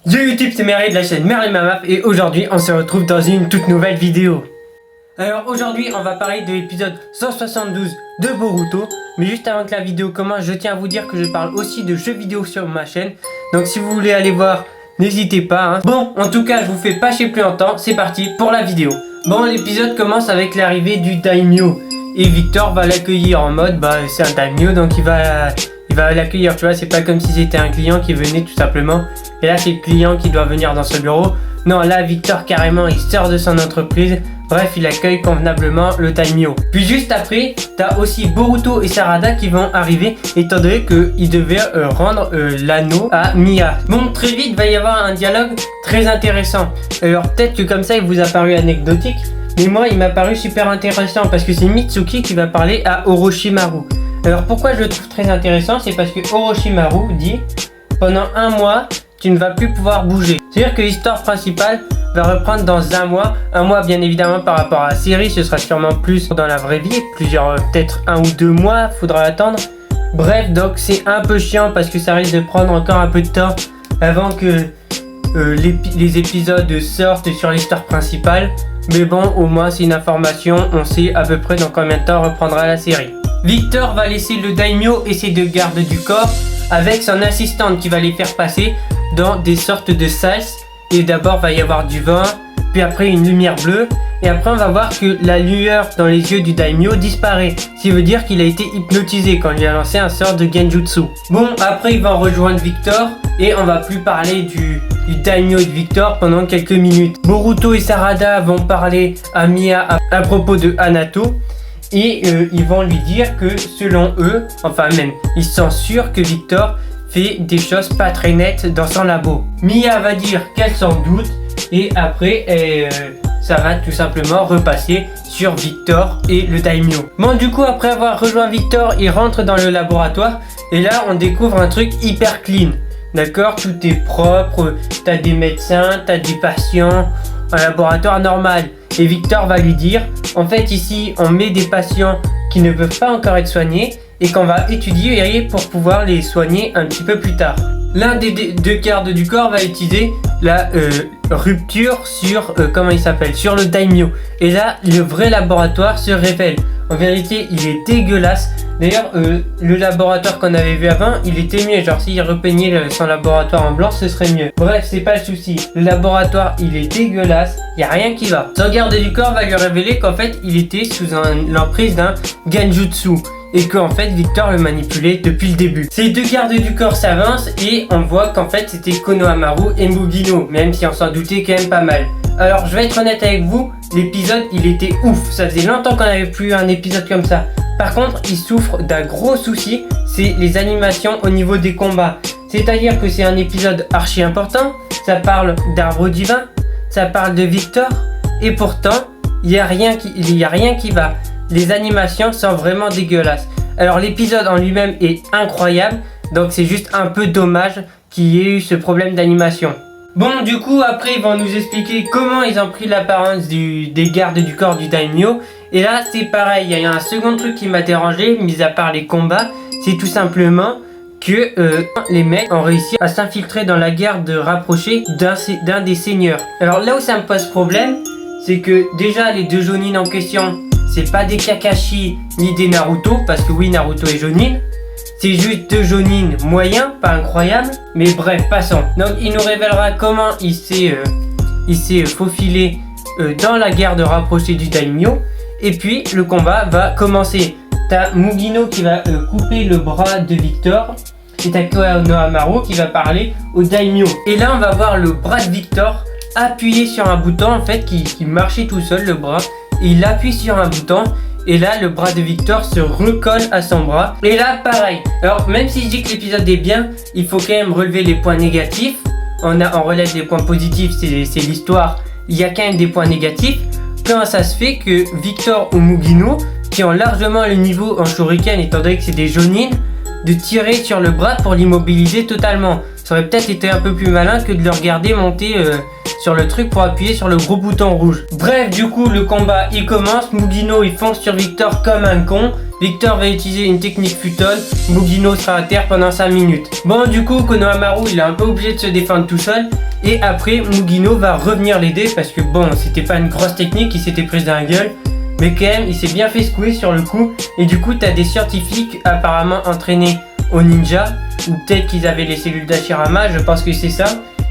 Yo YouTube, c'est Merlin de la chaîne Merlin Mamaf et aujourd'hui on se retrouve dans une toute nouvelle vidéo. Alors aujourd'hui on va parler de l'épisode 172 de Boruto. Mais juste avant que la vidéo commence, je tiens à vous dire que je parle aussi de jeux vidéo sur ma chaîne. Donc si vous voulez aller voir, n'hésitez pas. Bon, en tout cas je vous fais pas chier plus longtemps, c'est parti pour la vidéo. Bon, l'épisode commence avec l'arrivée du Daimyo. Et Victor va l'accueillir en mode, c'est un Daimyo donc il va l'accueillir, tu vois, c'est pas comme si c'était un client qui venait tout simplement. Et là c'est le client qui doit venir dans ce bureau. Non, là Victor carrément il sort de son entreprise. Bref, il accueille convenablement le Daimyo. Puis juste après, t'as aussi Boruto et Sarada qui vont arriver, étant donné qu'ils devaient rendre l'anneau à Mia. Bon, très vite va y avoir un dialogue très intéressant. Alors peut-être que comme ça il vous a paru anecdotique, mais moi il m'a paru super intéressant parce que c'est Mitsuki qui va parler à Orochimaru. Alors pourquoi je le trouve très intéressant, c'est parce que Orochimaru dit pendant un mois tu ne vas plus pouvoir bouger. C'est-à-dire que l'histoire principale va reprendre dans un mois bien évidemment par rapport à la série, ce sera sûrement plus dans la vraie vie, peut-être 1 ou 2 mois, faudra attendre. Bref, donc c'est un peu chiant parce que ça risque de prendre encore un peu de temps avant que les épisodes sortent sur l'histoire principale. Mais bon, au moins c'est une information, on sait à peu près dans combien de temps reprendra la série. Victor va laisser le Daimyo et ses 2 gardes du corps avec son assistante qui va les faire passer dans des sortes de salses. Et d'abord va y avoir du vent, puis après une lumière bleue, et après on va voir que la lueur dans les yeux du Daimyo disparaît, ce qui veut dire qu'il a été hypnotisé quand il lui a lancé un sort de Genjutsu. Bon, après il va rejoindre Victor, et on va plus parler du Daimyo et de Victor pendant quelques minutes. Boruto et Sarada vont parler à Mia à propos de Hanato, et ils vont lui dire que selon eux, enfin même, ils sont sûrs que Victor fait des choses pas très nettes dans son labo. Mia va dire qu'elle s'en doute et après ça va tout simplement repasser sur Victor et le Daimyo. Bon, du coup après avoir rejoint Victor, il rentre dans le laboratoire et là on découvre un truc hyper clean. D'accord, tout est propre, t'as des médecins, t'as des patients, un laboratoire normal. Et Victor va lui dire, en fait ici on met des patients qui ne peuvent pas encore être soignés et qu'on va étudier pour pouvoir les soigner un petit peu plus tard. L'un des 2 gardes du corps va utiliser la rupture sur, sur le Daimyo. Et là, le vrai laboratoire se révèle. En vérité, il est dégueulasse. D'ailleurs, le laboratoire qu'on avait vu avant, il était mieux. Genre, s'il repeignait son laboratoire en blanc, ce serait mieux. Bref, c'est pas le souci. Le laboratoire, il est dégueulasse. Il n'y a rien qui va. Son garde du corps va lui révéler qu'en fait, il était sous l'emprise d'un Genjutsu. Et qu'en fait Victor le manipulait depuis le début. Ces 2 gardes du corps s'avancent et on voit qu'en fait c'était Konohamaru et Mugino, même si on s'en doutait quand même pas mal. Alors je vais être honnête avec vous, l'épisode il était ouf, ça faisait longtemps qu'on n'avait plus un épisode comme ça. Par contre il souffre d'un gros souci, c'est les animations au niveau des combats. C'est-à-dire que c'est un épisode archi important, ça parle d'arbre divin, ça parle de Victor, et pourtant il n'y a rien qui va. Les animations sont vraiment dégueulasses. Alors l'épisode en lui-même est incroyable, donc c'est juste un peu dommage qu'il y ait eu ce problème d'animation. Bon, du coup après ils vont nous expliquer comment ils ont pris l'apparence des gardes du corps du Daimyo. Et là c'est pareil, il y a un second truc qui m'a dérangé, mis à part les combats, c'est tout simplement que les mecs ont réussi à s'infiltrer dans la garde rapprochée d'un des seigneurs. Alors là où ça me pose problème, c'est que déjà les 2 Jonin en question, c'est pas des Kakashi ni des Naruto, parce que oui, Naruto est Jonin. C'est juste 2 Jonin moyens, pas incroyables. Mais bref, passons. Donc il nous révélera comment il s'est faufilé dans la garde rapprochée du Daimyo. Et puis le combat va commencer. T'as Mugino qui va couper le bras de Victor. Et t'as Konohamaru qui va parler au Daimyo. Et là on va voir le bras de Victor appuyer sur un bouton en fait qui marchait tout seul, le bras. Il appuie sur un bouton et là le bras de Victor se recolle à son bras. Et là pareil. Alors même si je dis que l'épisode est bien, il faut quand même relever les points négatifs. On relève les points positifs, c'est l'histoire. Il y a quand même des points négatifs. Comment ça se fait que Victor ou Mugino, qui ont largement le niveau en shuriken étant donné que c'est des Jonin, de tirer sur le bras pour l'immobiliser totalement? Ça aurait peut-être été un peu plus malin que de le regarder monter sur le truc pour appuyer sur le gros bouton rouge. Bref, du coup le combat il commence, Mugino il fonce sur Victor comme un con. Victor va utiliser une technique futon, Mugino sera à terre pendant 5 minutes. Bon, du coup Konohamaru il est un peu obligé de se défendre tout seul. Et après, Mugino va revenir l'aider parce que bon, c'était pas une grosse technique, il s'était prise dans la gueule. Mais quand même, il s'est bien fait secouer sur le coup. Et du coup, t'as des scientifiques apparemment entraînés au ninja. Ou peut-être qu'ils avaient les cellules d'Hashirama, je pense que c'est ça.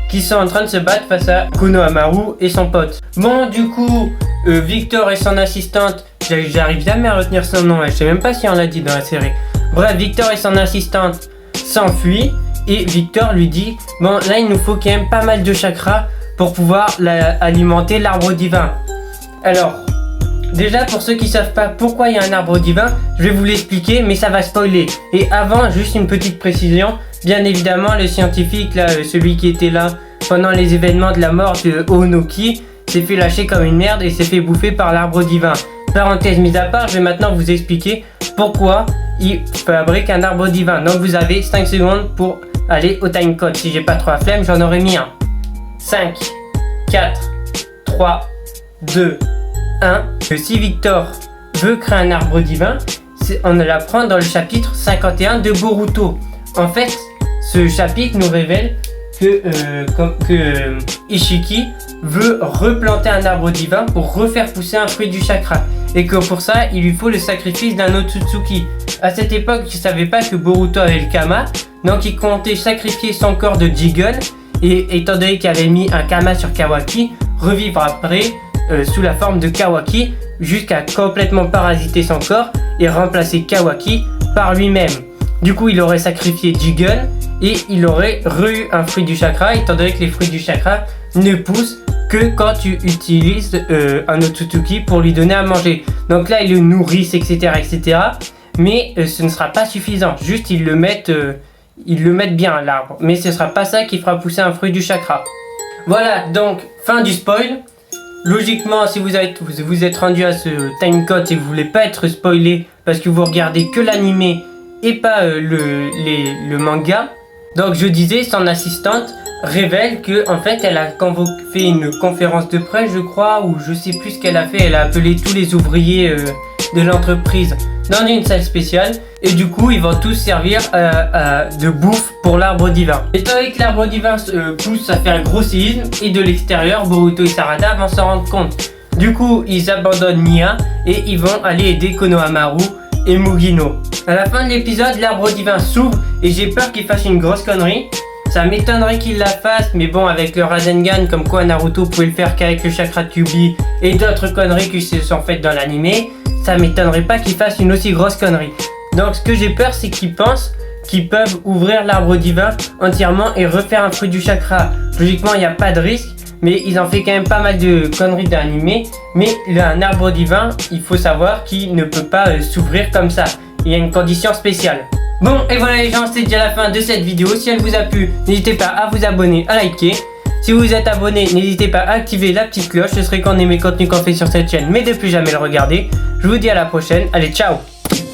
Qui sont en train de se battre face à Konohamaru et son pote. Bon, du coup, Victor et son assistante, j'arrive jamais à retenir son nom, je sais même pas si on l'a dit dans la série. Bref, Victor et son assistante s'enfuient et Victor lui dit bon, là il nous faut quand même pas mal de chakras pour pouvoir alimenter l'arbre divin. Alors, déjà pour ceux qui savent pas pourquoi il y a un arbre divin, je vais vous l'expliquer mais ça va spoiler. Et avant, juste une petite précision. Bien évidemment, le scientifique, là, celui qui était là pendant les événements de la mort de Onoki, s'est fait lâcher comme une merde et s'est fait bouffer par l'arbre divin. Parenthèse mise à part, je vais maintenant vous expliquer pourquoi il fabrique un arbre divin. Donc vous avez 5 secondes pour aller au timecode. Si j'ai pas trop la flemme, j'en aurais mis un. 5, 4, 3, 2, 1. Si Victor veut créer un arbre divin, on l'apprend dans le chapitre 51 de Boruto. En fait, ce chapitre nous révèle que Ishiki veut replanter un arbre divin pour refaire pousser un fruit du chakra. Et que pour ça, il lui faut le sacrifice d'un Otsutsuki. À cette époque, je savais pas que Boruto avait le Kama, donc il comptait sacrifier son corps de Jigen, et étant donné qu'il avait mis un Kama sur Kawaki, revivre après sous la forme de Kawaki, jusqu'à complètement parasiter son corps et remplacer Kawaki par lui-même. Du coup, il aurait sacrifié Jigen et il aurait eu un fruit du chakra, étant donné que les fruits du chakra ne poussent que quand tu utilises un Otsutsuki pour lui donner à manger. Donc là, ils le nourrissent, etc. etc. Mais ce ne sera pas suffisant. Juste, ils le mettent bien à l'arbre. Mais ce ne sera pas ça qui fera pousser un fruit du chakra. Voilà, donc, fin du spoil. Logiquement, si vous êtes rendu à ce timecode et que vous voulez pas être spoilé parce que vous regardez que l'animé et pas le manga. Donc je disais, son assistante révèle que en fait elle a fait une conférence de presse, je crois, ou je sais plus ce qu'elle a fait. Elle a appelé tous les ouvriers de l'entreprise dans une salle spéciale et du coup ils vont tous servir de bouffe pour l'arbre divin. Étant donné que l'arbre divin pousse, ça fait un gros séisme et de l'extérieur Boruto et Sarada vont s'en rendre compte. Du coup ils abandonnent Nya et ils vont aller aider Konohamaru et Mugino. À la fin de l'épisode, l'arbre divin s'ouvre et j'ai peur qu'il fasse une grosse connerie. Ça m'étonnerait qu'il la fasse, mais bon, avec le Rasengan, comme quoi Naruto pouvait le faire qu'avec le chakra Kyuubi et d'autres conneries qui se sont faites dans l'animé, ça m'étonnerait pas qu'il fasse une aussi grosse connerie. Donc ce que j'ai peur, c'est qu'ils pensent qu'ils peuvent ouvrir l'arbre divin entièrement et refaire un fruit du chakra. Logiquement, il n'y a pas de risque. Mais ils ont fait quand même pas mal de conneries d'animé. Mais un arbre divin, il faut savoir qu'il ne peut pas s'ouvrir comme ça. Il y a une condition spéciale. Bon, et voilà les gens, c'est déjà la fin de cette vidéo. Si elle vous a plu, n'hésitez pas à vous abonner, à liker. Si vous êtes abonné, n'hésitez pas à activer la petite cloche. Ce serait qu'on ait mes contenus qu'on fait sur cette chaîne, mais de plus jamais le regarder. Je vous dis à la prochaine. Allez, ciao!